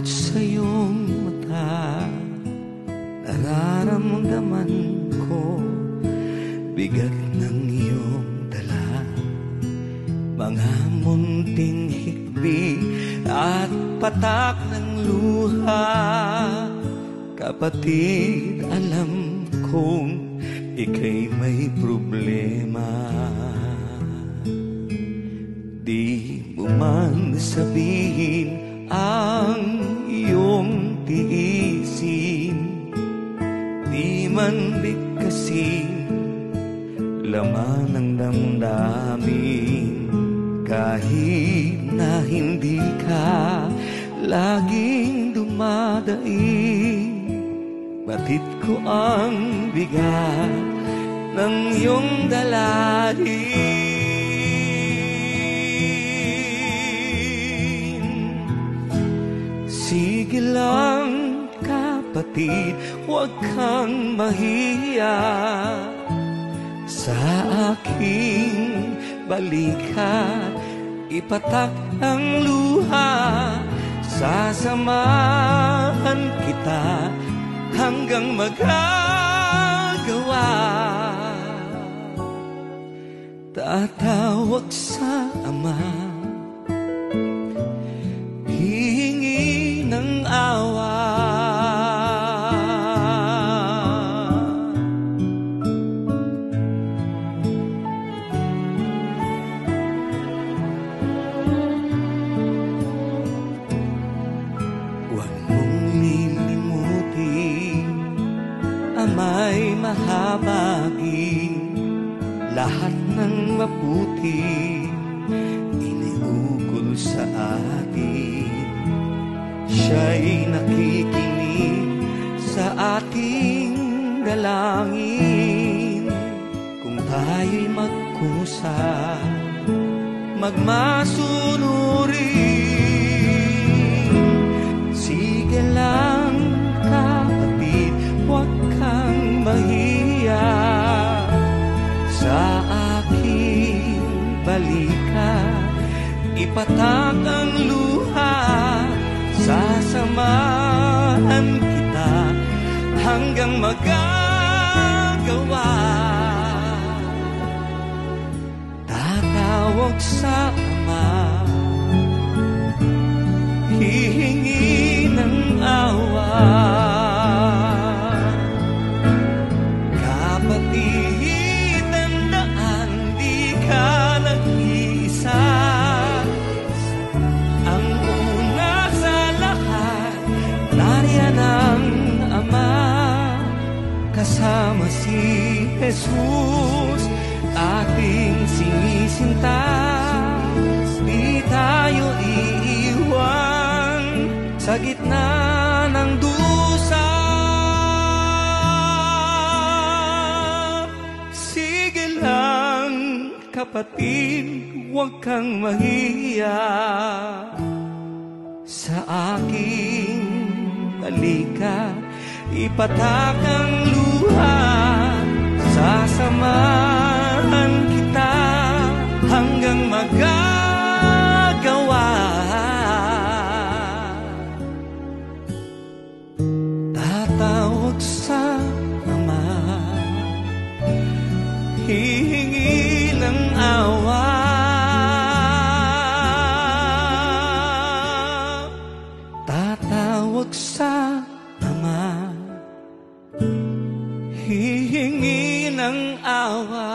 sa iyong mata, nararamdaman ko bigat ng iyong dala. Mga munting hikbi at patak ng luha. Kapatid, alam kong ika'y may problema. Di mo man sabihin ang iyong tiisin, di man bigkasin laman ng damdamin. Kahit na hindi ka laging dumadaing, batid ko ang bigat ng iyong dalahin. Sige lang kapatid, huwag kang mahiya sa aking balikat. Ipatak ang luha, sasamahan kita hanggang magagawa. Tatawag sa Ama, hihingi ng awa. May mahabagin lahat ng mabuti iniukol sa atin. Siya'y nakikinig sa ating dalangin. Kung tayo'y magkusa, magmasunurin. Sige lang kapatid, huwag kang mahiya sa aking balikat. Ipatak ang luha, sasamahan kita hanggang magagawa. Tatawag sa Ama, hihingi ng awa. Kasama si Jesus, ating sinisinta. Di tayo iiwan sa gitna ng dusa. Sige lang kapatid, huwag kang mahiya sa aking balikat. Ipatak ang luha, sasamahan kita hanggang magagawa. Tatawag sa Ama, hihingi ng awa. Tatawag sa Ama, hihingi ng awa.